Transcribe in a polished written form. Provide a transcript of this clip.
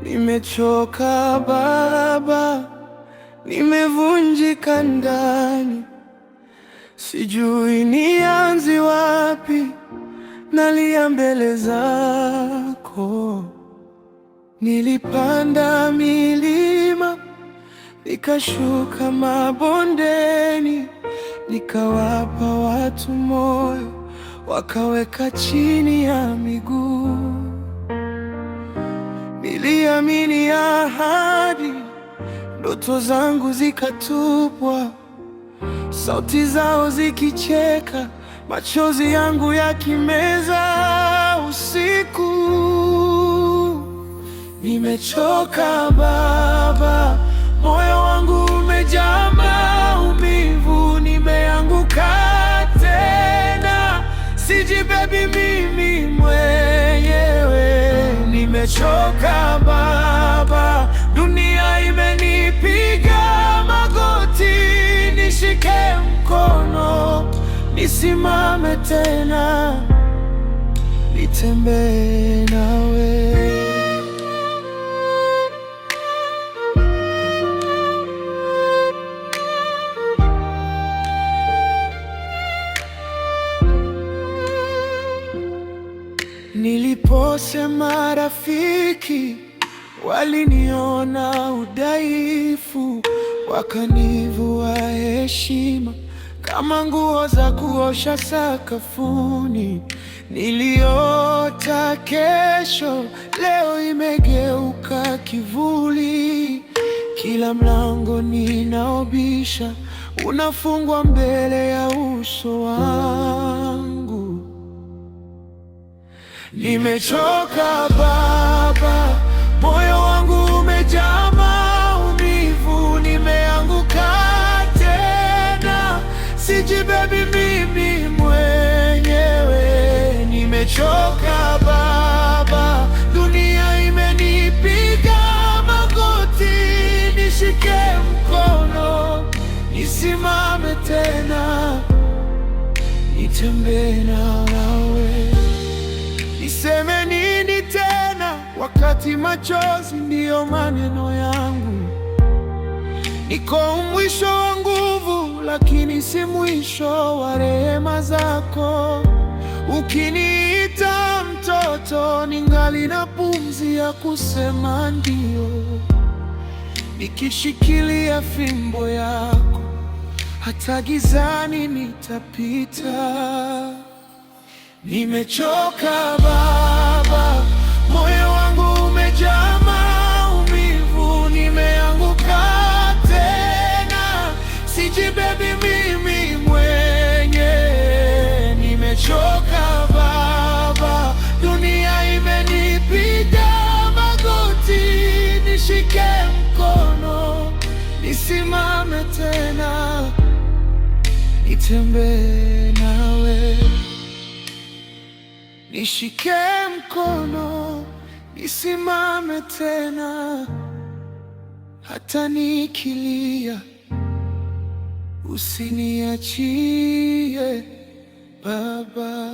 Nimechoka Baba, nimevunjika ndani, sijui nianze wapi, nalia mbele zako. Nilipanda milima, nikashuka mabondeni, nikawapa watu moyo, wakaweka chini ya miguu. Niliamini ahadi, ndoto zangu zikatupwa, sauti zao zikicheka, machozi yangu yakimeza usiku. Nimechoka Baba, moyo wangu umejaa maumivu, nimeanguka tena, sijibebi mimi mwenyewe. Nimechoka Baba, dunia imenipiga magoti, nishike mkono, nisimame tena, nitembee nawe. Niliposema rafiki, waliniona udhaifu, wakanivua heshima kama nguo za kuosha sakafuni. Niliota kesho, leo imegeuka kivuli. Kila mlango ninaobisha unafungwa mbele ya uso wangu. Nimechoka Baba, moyo wangu umejaa maumivu, nimeanguka tena, sijibebi mimi mwenyewe. Nimechoka Baba, dunia imenipiga magoti, nishike mkono, nisimame tena, nitembee nawe. Niseme nini tena wakati machozi ndiyo maneno yangu? Niko mwisho wa nguvu, lakini si mwisho wa rehema zako. Ukiniita mtoto, ningali na pumzi ya kusema ndio, nikishikilia fimbo yako, hata gizani nitapita. Nimechoka Baba, moyo wangu umejaa maumivu, nimeanguka tena, sijibebi mimi mwenyewe. Nimechoka Baba, dunia imenipiga magoti, nishike mkono, nisimame tena, nitembee nawe. Nishike mkono, nisimame tena, hata nikilia, usiniachie Baba.